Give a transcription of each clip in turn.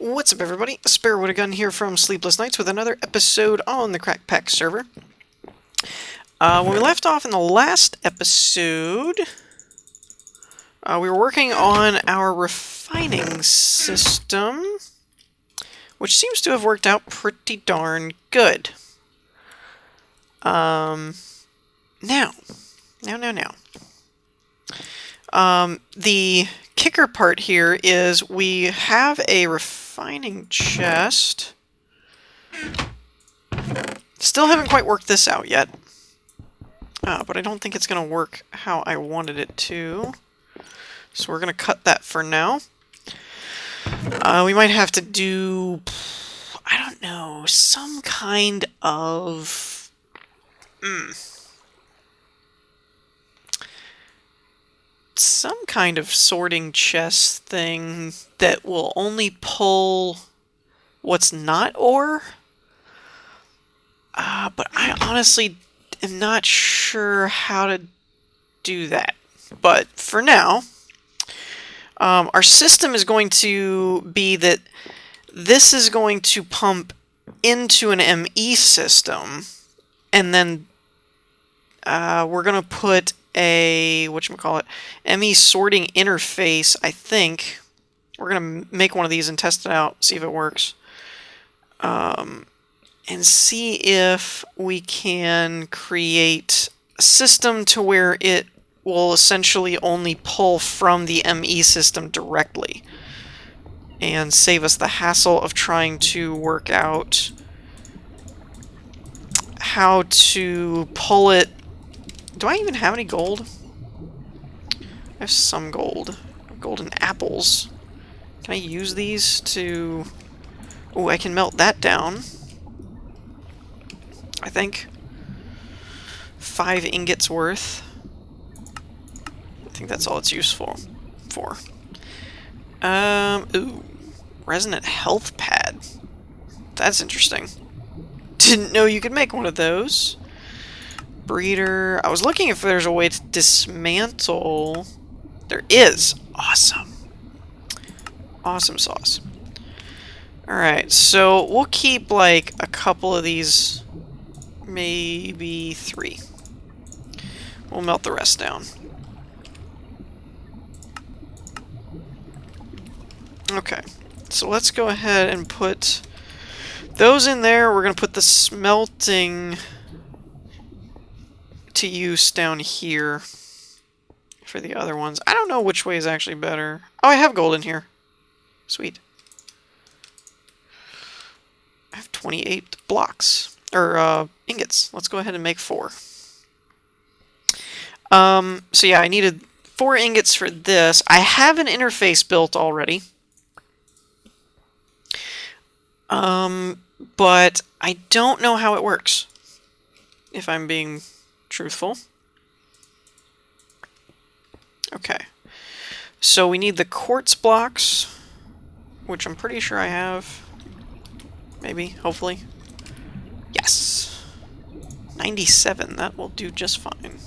What's up, everybody? Spare with a Gun here from Sleepless Nights with another episode on the Crackpack server. When we left off in the last episode, we were working on our refining system, which seems to have worked out pretty darn good. Now. The kicker part here is we have a refining chest. Still haven't quite worked this out yet. But I don't think it's going to work how I wanted it to. So we're going to cut that for now. We might have to do, I don't know, some kind of... some kind of sorting chest thing that will only pull what's not ore. But I honestly am not sure how to do that. But for now, our system is going to be that this is going to pump into an ME system, and then we're going to put a, ME sorting interface, I think. We're going to make one of these and test it out, see if it works. And see if we can create a system to where it will essentially only pull from the ME system directly. And save us the hassle of trying to work out how to pull it. Do I even have any gold? I have some gold. Golden apples. Can I use these to... Oh, I can melt that down. I think. 5 ingots worth. I think that's all it's useful for. Ooh. Resonant health pad. That's interesting. Didn't know you could make one of those. Breeder. I was looking if there's a way to dismantle. There is. Awesome. Awesome sauce. Alright, so we'll keep like a couple of these, maybe 3. We'll melt the rest down. Okay, so let's go ahead and put those in there. We're going to put the smelting to use down here for the other ones. I don't know which way is actually better. Oh, I have gold in here. Sweet. I have 28 blocks, or ingots. Let's go ahead and make 4. So yeah, I needed 4 ingots for this. I have an interface built already. But I don't know how it works, if I'm being truthful. Okay. So we need the quartz blocks, which I'm pretty sure I have. Maybe, hopefully. Yes! 97, that will do just fine.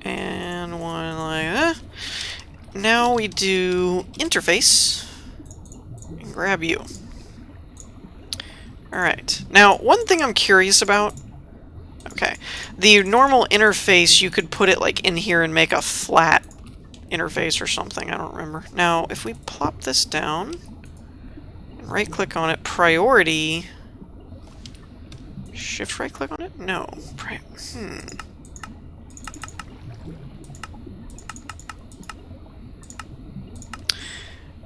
And one like that. Now we do interface. And grab you. Alright. Now, one thing I'm curious about... Okay. The normal interface, you could put it like in here and make a flat interface or something. I don't remember. Now, if we plop this down and right-click on it, priority... Shift right-click on it? No.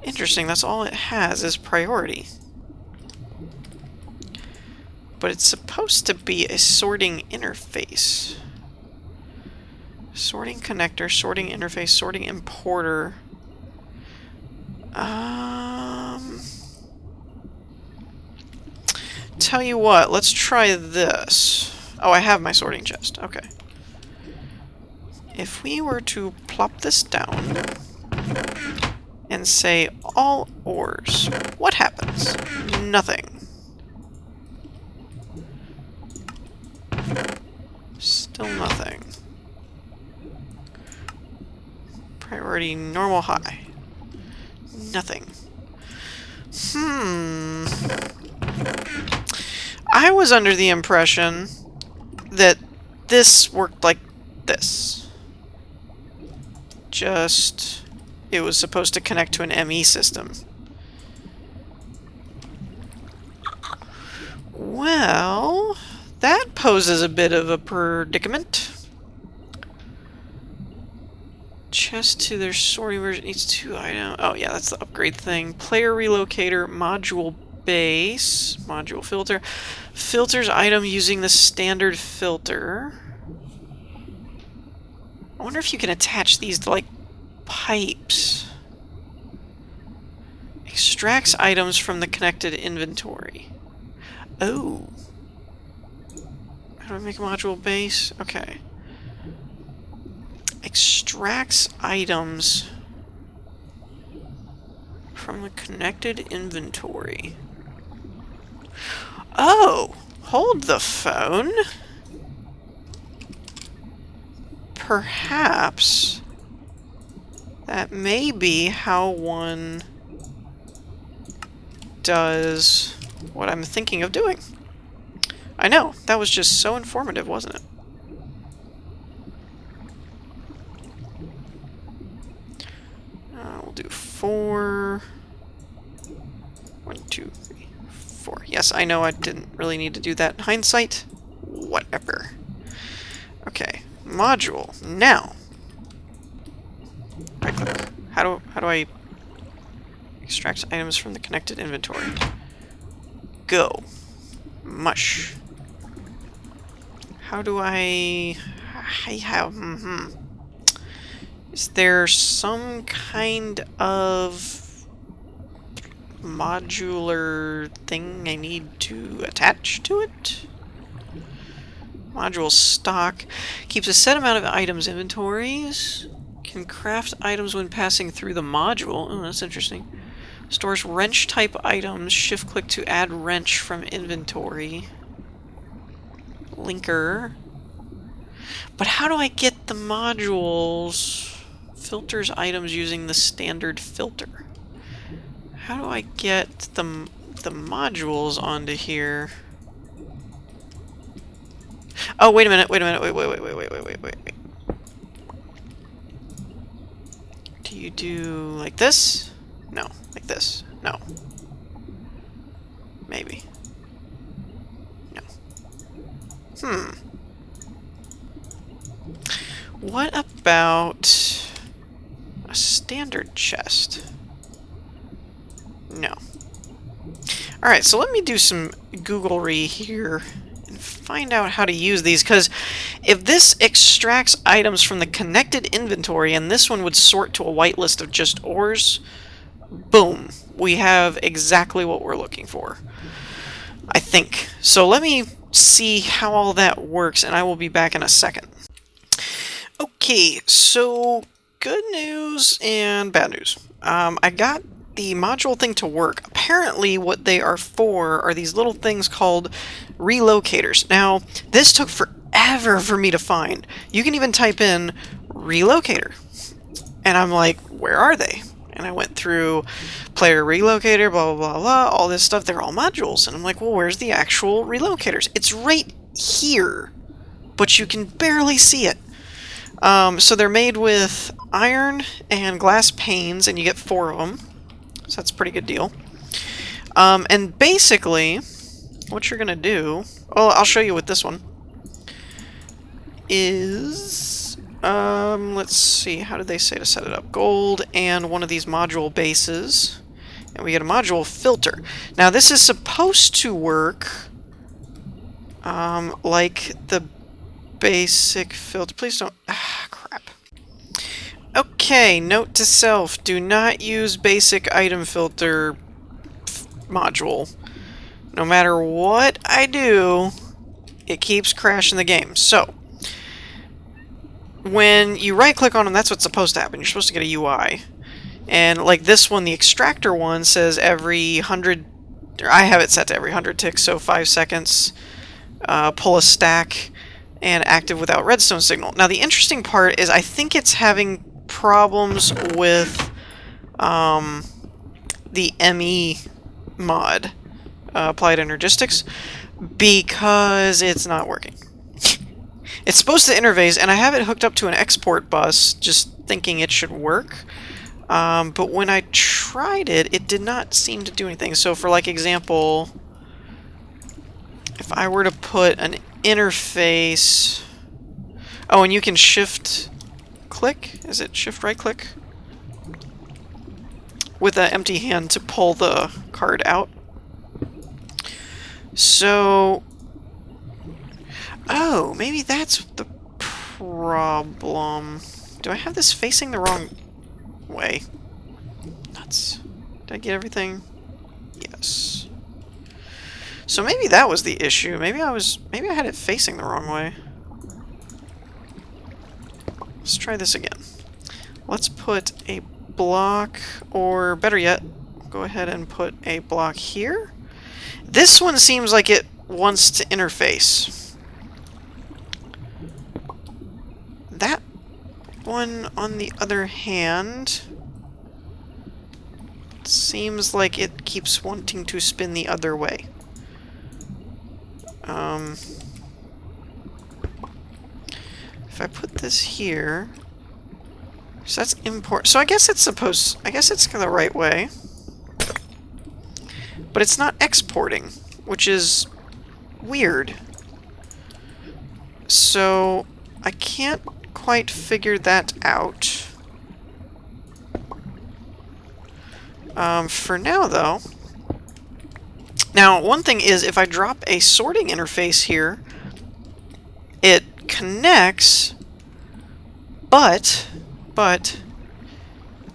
Interesting, that's all it has is priority. But it's supposed to be a sorting interface. Sorting connector, sorting interface, sorting importer. Tell you what, let's try this. Oh, I have my sorting chest. Okay. If we were to plop this down and say all ores, what happens? Nothing. Still nothing. Priority normal high. Nothing. I was under the impression that this worked like this. Just, it was supposed to connect to an ME system. Well, that poses a bit of a predicament. Chest to their sorting version needs 2 items. Oh yeah, that's the upgrade thing. Player relocator, module base, module filter. Filters item using the standard filter. I wonder if you can attach these to, like, pipes. Extracts items from the connected inventory. Oh. How do I make a module base? Okay. Extracts items from the connected inventory. Oh! Hold the phone. Perhaps that may be how one does what I'm thinking of doing. I know, that was just so informative, wasn't it? We'll do 4. 1, 2, 3, 4. Yes, I know I didn't really need to do that in hindsight. Whatever. Okay, module. Now, right click. How do I extract items from the connected inventory? Go. Mush. How do I have... Is there some kind of modular thing I need to attach to it? Module stock. Keeps a set amount of items inventories. Can craft items when passing through the module. Oh, that's interesting. Stores wrench type items. Shift click to add wrench from inventory. Linker. But how do I get the modules? Filters items using the standard filter. How do I get the modules onto here? Oh, wait a minute, wait. Do you do like this? No. Like this? No. Maybe. No. What about a standard chest? No. Alright, so let me do some Googlery here and find out how to use these, because if this extracts items from the connected inventory and this one would sort to a whitelist of just ores, boom, we have exactly what we're looking for, I think. So let me see how all that works, and I will be back in a second. Okay, so good news and bad news. I got the module thing to work. Apparently what they are for are these little things called relocators. Now, this took forever for me to find. You can even type in relocator. And I'm like, where are they? And I went through player relocator, blah, blah, blah, blah, all this stuff. They're all modules. And I'm like, well, where's the actual relocators? It's right here, but you can barely see it. So they're made with iron and glass panes, and you get 4 of them. So that's a pretty good deal. And basically, what you're going to do... Well, I'll show you with this one. Is... let's see, how did they say to set it up? Gold and one of these module bases. And we get a module filter. Now, this is supposed to work like the basic filter. Please don't... Ah, crap. Okay, note to self. Do not use basic item filter module. No matter what I do, it keeps crashing the game. So, when you right-click on them, that's what's supposed to happen. You're supposed to get a UI. And like this one, the extractor one says every 100... Or I have it set to every 100 ticks, so 5 seconds. Pull a stack. And active without redstone signal. Now the interesting part is I think it's having problems with the ME mod, applied energistics, because it's not working. It's supposed to interface, and I have it hooked up to an export bus, just thinking it should work. But when I tried it, it did not seem to do anything. So for like example, if I were to put an interface... Oh, and you can shift click? Is it shift right click? With an empty hand to pull the card out. So... Oh, maybe that's the problem. Do I have this facing the wrong way? Nuts. Did I get everything? Yes. So maybe that was the issue. Maybe I had it facing the wrong way. Let's try this again. Let's put a block, or better yet, go ahead and put a block here. This one seems like it wants to interface. That one, on the other hand, seems like it keeps wanting to spin the other way. If I put this here, so that's import. So I guess it's the right way, but it's not exporting, which is weird. So I can't quite figure that out. For now, though. Now, one thing is, if I drop a sorting interface here, it connects, but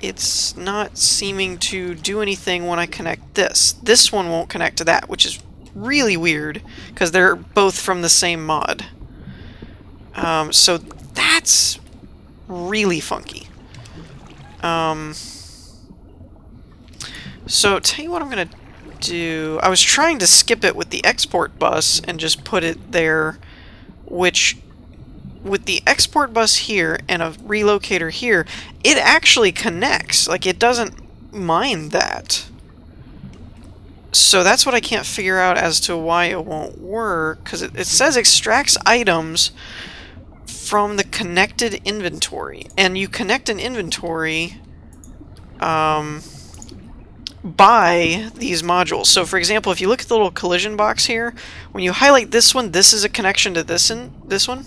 it's not seeming to do anything when I connect this. This one won't connect to that, which is really weird, because they're both from the same mod. So that's really funky. So tell you what I'm gonna do. I was trying to skip it with the export bus and just put it there, which with the export bus here and a relocator here, it actually connects. Like, it doesn't mind that. So that's what I can't figure out as to why it won't work, because it says extracts items from the connected inventory, and you connect an inventory by these modules. So for example, if you look at the little collision box here, when you highlight this one, this is a connection to this one, this one,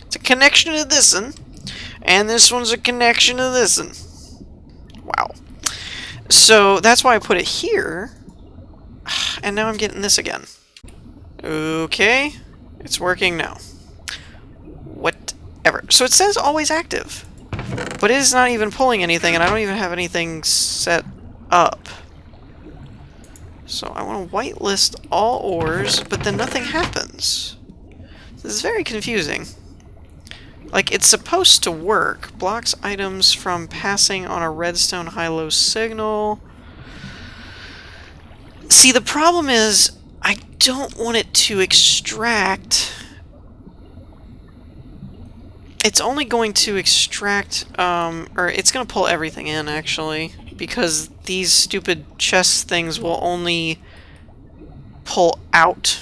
it's a connection to this one, and this one's a connection to this one. Wow. So that's why I put it here, and now I'm getting this again. Okay, it's working now. Whatever. So it says always active, but it is not even pulling anything, and I don't even have anything set up. So I want to whitelist all ores, but then nothing happens. This is very confusing. Like, it's supposed to work. Blocks items from passing on a redstone high-low signal. See, the problem is, I don't want it to extract. It's only going to extract, or it's going to pull everything in, actually, because these stupid chest things will only pull out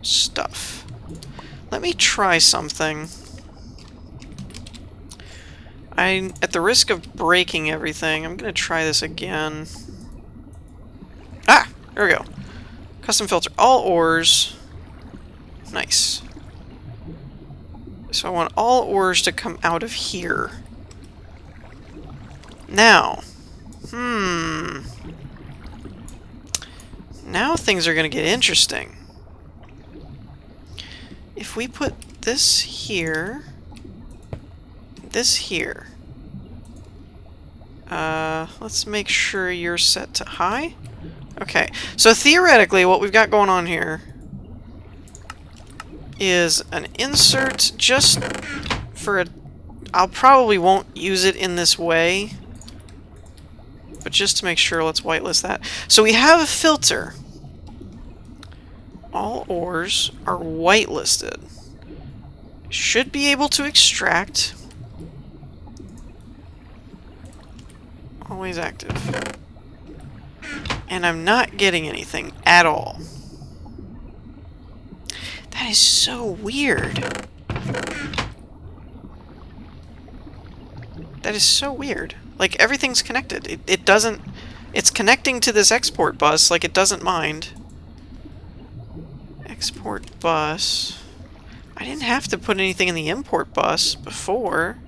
stuff. Let me try something. At the risk of breaking everything, I'm going to try this again. Ah! There we go. Custom filter. All ores. Nice. So I want all ores to come out of here. Now. Now things are going to get interesting. If we put this here, this here. Let's make sure you're set to high. Okay, so theoretically what we've got going on here is an insert just for a... I'll probably won't use it in this way, but just to make sure, let's whitelist that. So we have a filter. All ores are whitelisted. Should be able to extract. Always active. and I'm not getting anything at all. That is so weird. That is so weird. Like, everything's connected. It doesn't... It's connecting to this export bus, like, it doesn't mind. Export bus... I didn't have to put anything in the import bus before.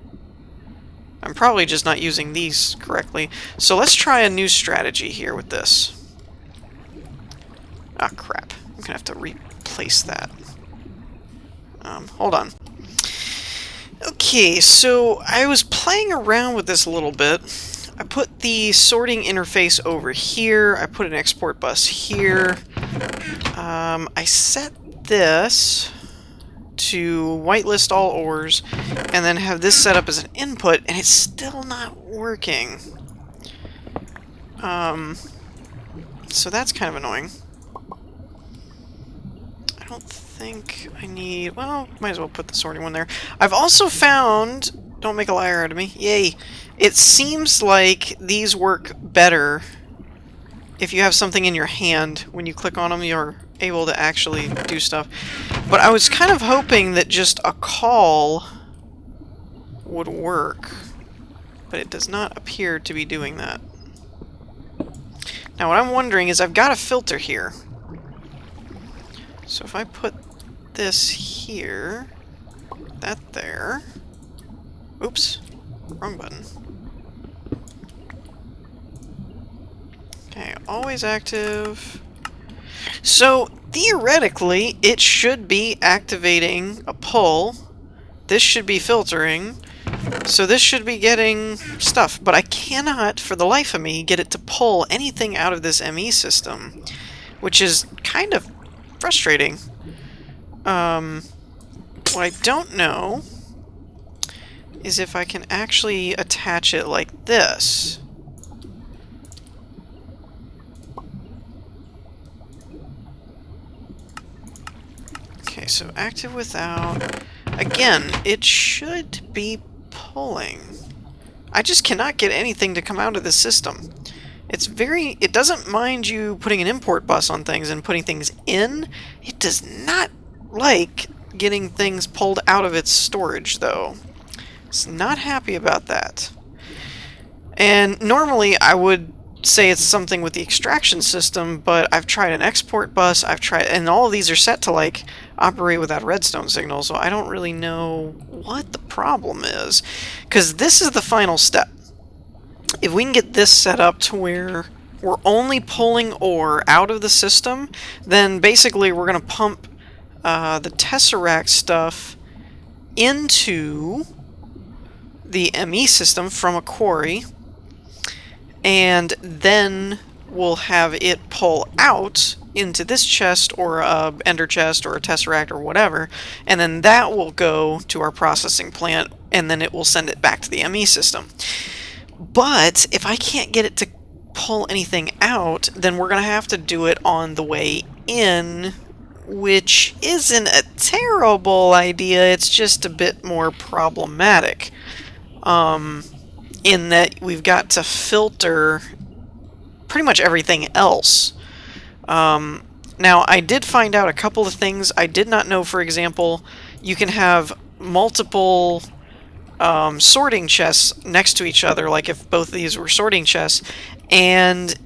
I'm probably just not using these correctly. So let's try a new strategy here with this. Ah, crap. I'm gonna have to replace that. Hold on. Okay, so I was playing around with this a little bit. I put the sorting interface over here. I put an export bus here. I set this to whitelist all ores, and then have this set up as an input, and it's still not working. So that's kind of annoying. I don't think I need... Well, might as well put the sorting one there. I've also found... Don't make a liar out of me. Yay! It seems like these work better if you have something in your hand. When you click on them, you're able to actually do stuff. But I was kind of hoping that just a call would work. But it does not appear to be doing that. Now what I'm wondering is I've got a filter here. So if I put this here, that there... Oops, wrong button. Okay, always active. So, theoretically, it should be activating a pull. This should be filtering. So this should be getting stuff. But I cannot, for the life of me, get it to pull anything out of this ME system. Which is kind of frustrating. What I don't know is if I can actually attach it like this. Okay, so active without... Again, it should be pulling. I just cannot get anything to come out of the system. It's very... It doesn't mind you putting an import bus on things and putting things in. It does not like getting things pulled out of its storage, though. It's not happy about that. And normally I would say it's something with the extraction system, but I've tried an export bus, and all of these are set to like operate without redstone signal, so I don't really know what the problem is. Because this is the final step. If we can get this set up to where we're only pulling ore out of the system, then basically we're going to pump the Tesseract stuff into the ME system from a quarry, and then we'll have it pull out into this chest or a ender chest or a tesseract or whatever, and then that will go to our processing plant, and then it will send it back to the ME system. But if I can't get it to pull anything out, then we're going to have to do it on the way in, which isn't a terrible idea, it's just a bit more problematic. In that we've got to filter pretty much everything else. Now, I did find out a couple of things. I did not know, for example, you can have multiple sorting chests next to each other, like if both of these were sorting chests, and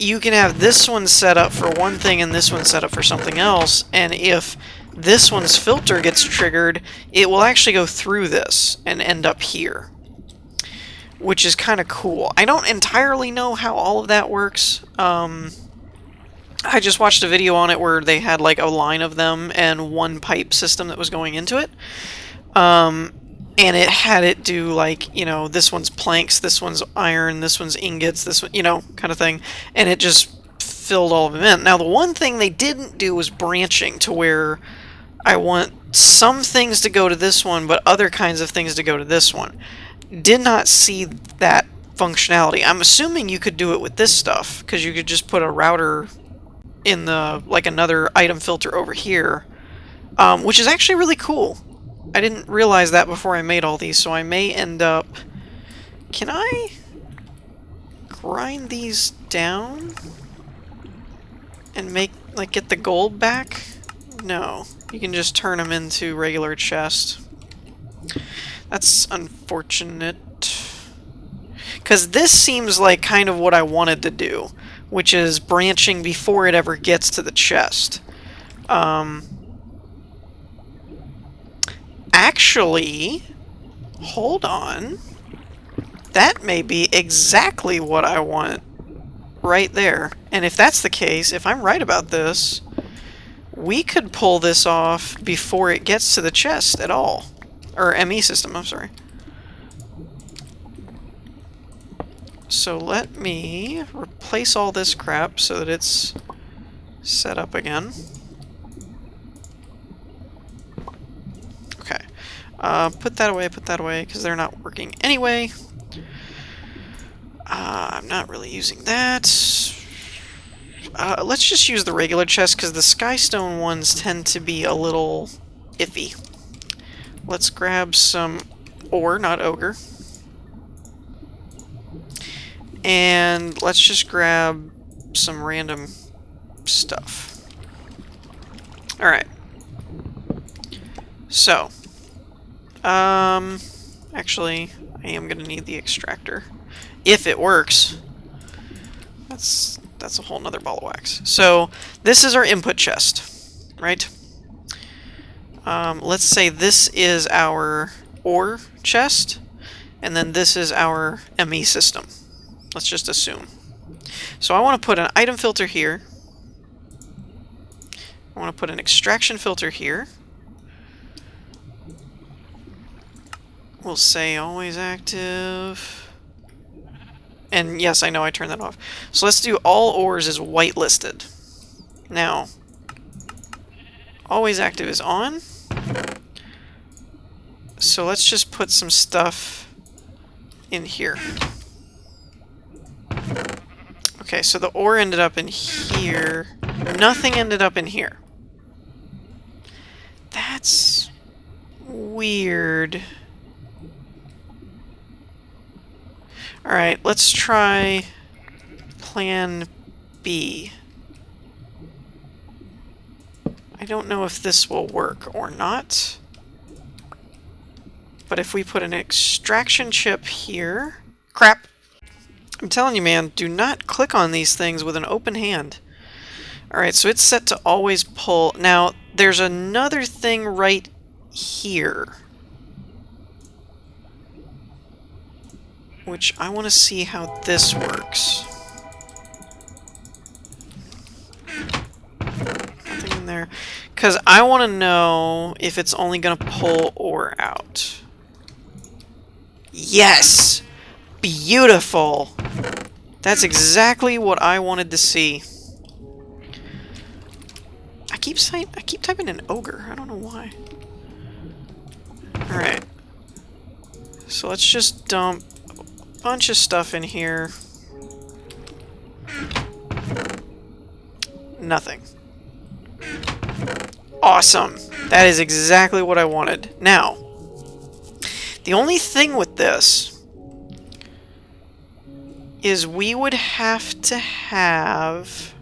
you can have this one set up for one thing and this one set up for something else, and if this one's filter gets triggered, it will actually go through this and end up here, which is kind of cool. I don't entirely know how all of that works. I just watched a video on it where they had like a line of them and one pipe system that was going into it. And it had it do like, you know, this one's planks, this one's iron, this one's ingots, this one, you know, kind of thing. And it just filled all of them in. Now, the one thing they didn't do was branching to where I want some things to go to this one, but other kinds of things to go to this one. Did not see that functionality. I'm assuming you could do it with this stuff, because you could just put a router in the, like another item filter over here, which is actually really cool. I didn't realize that before I made all these, so I may end up... Can I grind these down? and make, like, get the gold back? No. You can just turn them into regular chests. That's unfortunate. Because this seems like kind of what I wanted to do, which is branching before it ever gets to the chest. Actually, hold on. That may be exactly what I want right there. And if that's the case, if I'm right about this, we could pull this off before it gets to the chest at all. Or ME system, I'm sorry. So let me replace all this crap so that it's set up again. Okay. Put that away, because they're not working anyway. I'm not really using that. Let's just use the regular chest, because the Skystone ones tend to be a little iffy. Let's grab some ore, not ogre. And let's just grab some random stuff. Alright. So. Actually, I am going to need the extractor. If it works. That's a whole nother ball of wax. So, this is our input chest. Right? Let's say this is our ore chest. And then this is our ME system. Let's just assume. So I want to put an item filter here. I want to put an extraction filter here. We'll say always active. And yes, I know I turned that off. So let's do all ores is whitelisted. Now, always active is on. So let's just put some stuff in here. Okay, so the ore ended up in here. Nothing ended up in here. That's weird. Alright, let's try plan B. I don't know if this will work or not. But if we put an extraction chip here... Crap! I'm telling you, man, do not click on these things with an open hand. Alright, so it's set to always pull. Now, there's another thing right here. Which I want to see how this works. Nothing in there. Because I want to know if it's only going to pull ore out. Yes! Beautiful! That's exactly what I wanted to see. I keep typing in ogre. I don't know why. Alright. So let's just dump a bunch of stuff in here. Nothing. Awesome! That is exactly what I wanted. Now, the only thing with this is we would have to have...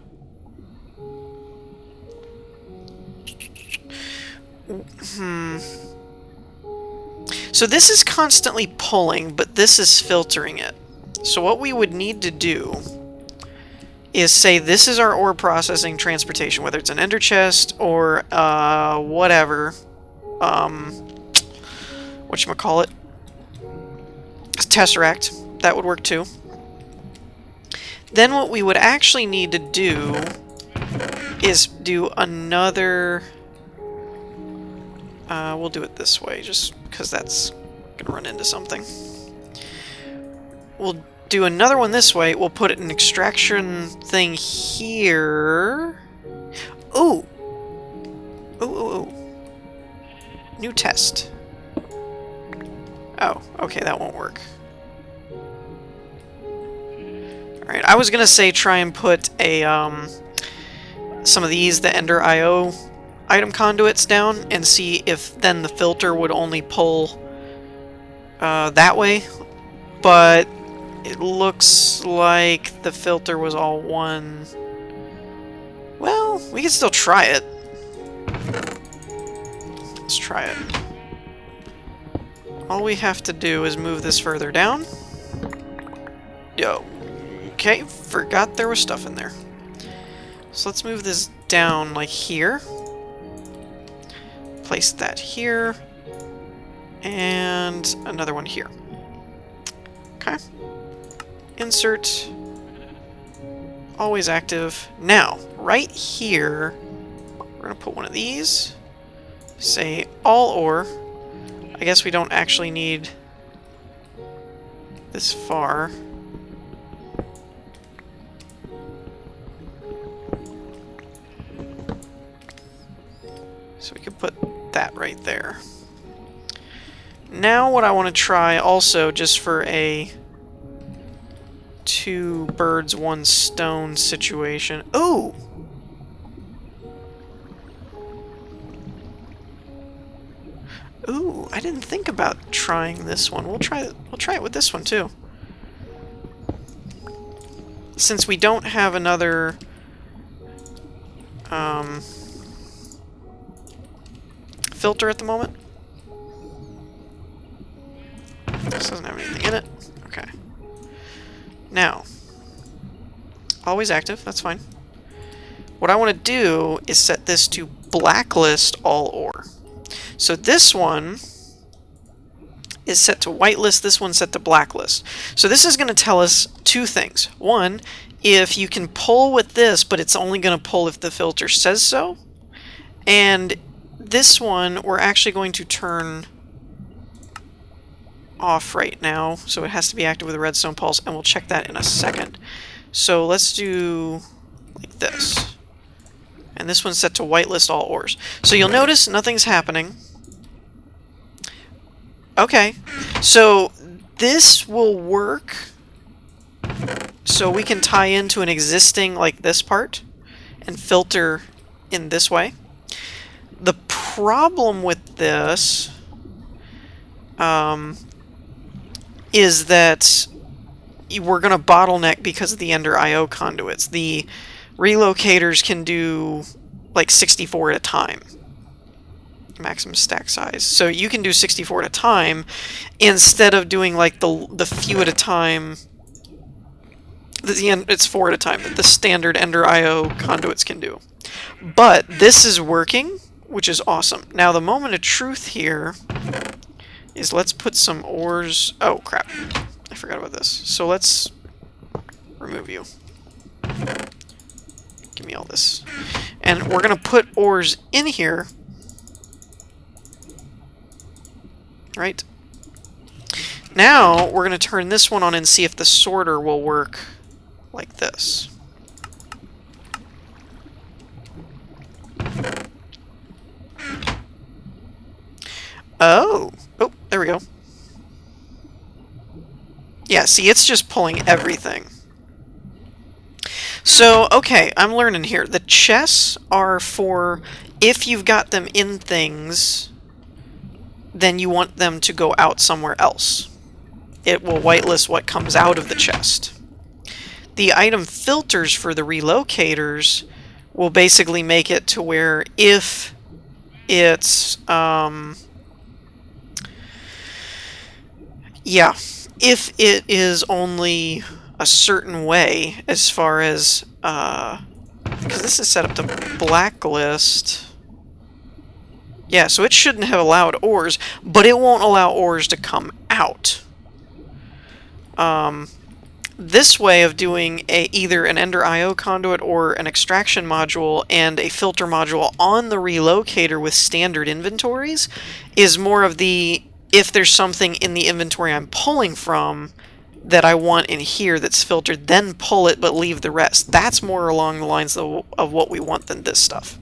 So this is constantly pulling, but this is filtering it. So what we would need to do is say this is our ore processing transportation, whether it's an ender chest or whatever. Whatchamacallit? Tesseract. That would work too. Then what we would actually need to do is do another... we'll do it this way, just because that's going to run into something. We'll do another one this way. We'll put an extraction thing here. Ooh! Ooh. New test. Oh, okay, that won't work. Alright, I was gonna say try and put a, some of these, the Ender IO item conduits down, and see if then the filter would only pull that way, but it looks like the filter was all one. Well, Well, we can still try it. Let's try it. All we have to do is move this further down. Yo. Okay, forgot there was stuff in there. So let's move this down like here. Place that here. And another one here. Okay. Insert. Always active. Now, right here, we're going to put one of these. Say all or. I guess we don't actually need this far. So we could put that right there. Now what I want to try also, just for a 2 birds, 1 stone situation. Ooh! Ooh, I didn't think about trying this one. We'll try it with this one too. Since we don't have another filter at the moment. This doesn't have anything in it. Okay. Now, always active, that's fine. What I want to do is set this to blacklist all or. So this one is set to whitelist, this one's set to blacklist. So this is going to tell us 2 things. One, if you can pull with this, but it's only going to pull if the filter says so. And this one, we're actually going to turn off right now, so it has to be active with a redstone pulse, and we'll check that in a second. So let's do like this. And this one's set to whitelist all ores. So you'll notice nothing's happening. Okay, so this will work. So we can tie into an existing, like this part, and filter in this way. The problem with this is that we're going to bottleneck because of the Ender IO conduits. The relocators can do like 64 at a time. Maximum stack size. So you can do 64 at a time instead of doing like the few at a time. It's 4 at a time that the standard Ender IO conduits can do. But this is working, which is awesome. Now the moment of truth here is let's put some ores. Oh crap, I forgot about this. So let's remove you. Give me all this. And we're gonna put ores in here. Right? Now we're gonna turn this one on and see if the sorter will work like this. Oh, there we go. Yeah, see, it's just pulling everything. So, okay, I'm learning here. The chests are for if you've got them in things, then you want them to go out somewhere else. It will whitelist what comes out of the chest. The item filters for the relocators will basically make it to where if it's if it is only a certain way as far as because this is set up to blacklist. Yeah, so it shouldn't have allowed ores, but it won't allow ores to come out. This way of doing either an Ender IO conduit or an extraction module and a filter module on the relocator with standard inventories is more of the if there's something in the inventory I'm pulling from that I want in here that's filtered, then pull it but leave the rest. That's more along the lines of what we want than this stuff.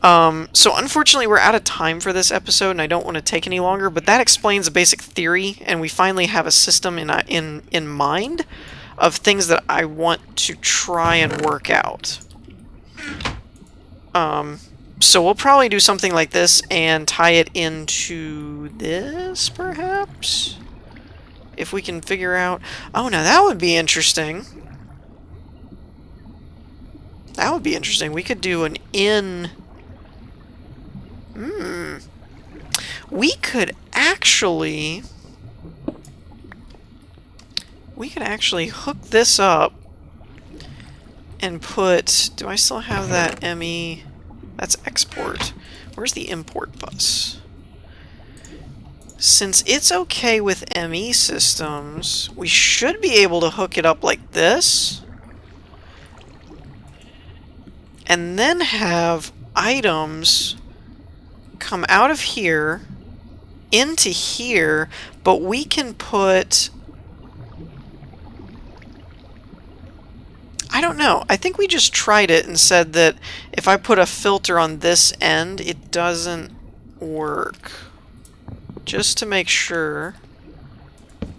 So unfortunately we're out of time for this episode and I don't want to take any longer, but that explains the basic theory and we finally have a system in mind of things that I want to try and work out. So we'll probably do something like this and tie it into this, perhaps? If we can figure out... Oh, now that would be interesting. That would be interesting. We could do an in... We could actually... hook this up and put... Do I still have that ME? That's export. Where's the import bus? Since it's okay with ME systems, we should be able to hook it up like this. And then have items come out of here into here, but we can put... I don't know. I think we just tried it and said that if I put a filter on this end, it doesn't work. Just to make sure.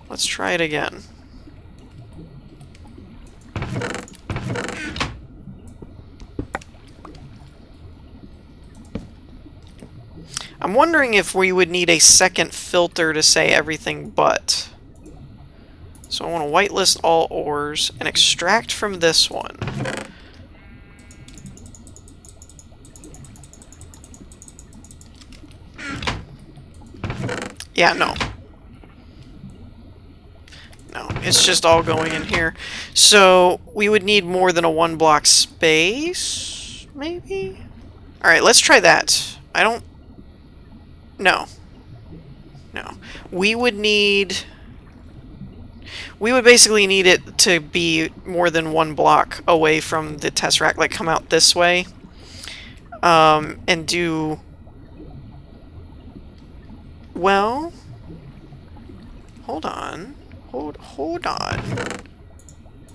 Let's try it again. I'm wondering if we would need a second filter to say everything but. So I want to whitelist all ores and extract from this one. Yeah, no. No, it's just all going in here. So we would need more than a 1 block space, maybe? Alright, let's try that. I don't... No. No. We would need... We would basically need it to be more than 1 block away from the Tesseract, like come out this way. And do... Well... Hold on. Hold on.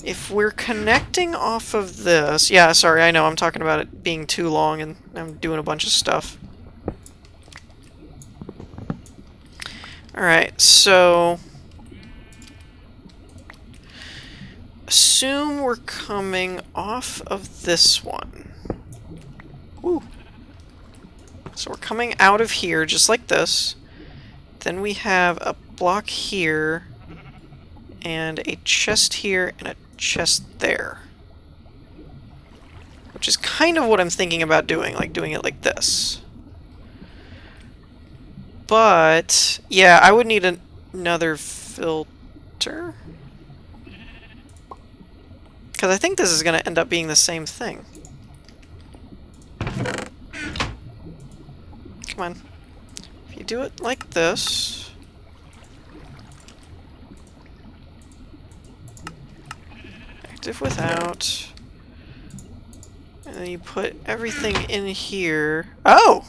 If we're connecting off of this... Yeah, sorry, I know I'm talking about it being too long and I'm doing a bunch of stuff. Alright, so... Assume we're coming off of this one. Woo. So we're coming out of here, just like this. Then we have a block here, and a chest here, and a chest there. Which is kind of what I'm thinking about doing, like doing it like this. But, yeah, I would need another filter. Because I think this is going to end up being the same thing. Come on. If you do it like this... Active without... And then you put everything in here... Oh!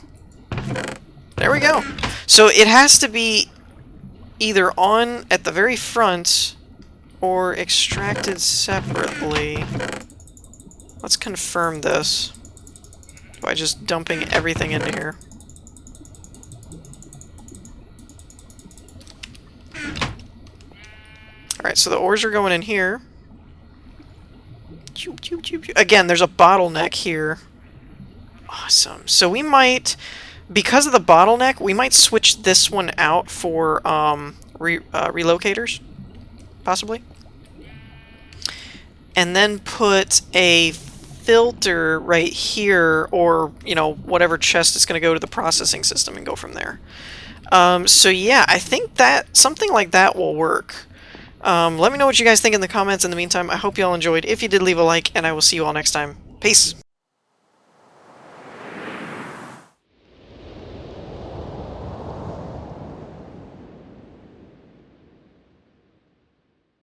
There we go! So it has to be either on at the very front... or extracted separately. Let's confirm this by just dumping everything into here. Alright, so the ores are going in here. Again, there's a bottleneck here. Awesome. So we might, because of the bottleneck, we might switch this one out for relocators. Possibly. And then put a filter right here, or, you know, whatever chest it's going to go to the processing system and go from there. So yeah, I think that something like that will work. Let me know what you guys think in the comments. In the meantime, I hope you all enjoyed. If you did, leave a like, and I will see you all next time. Peace!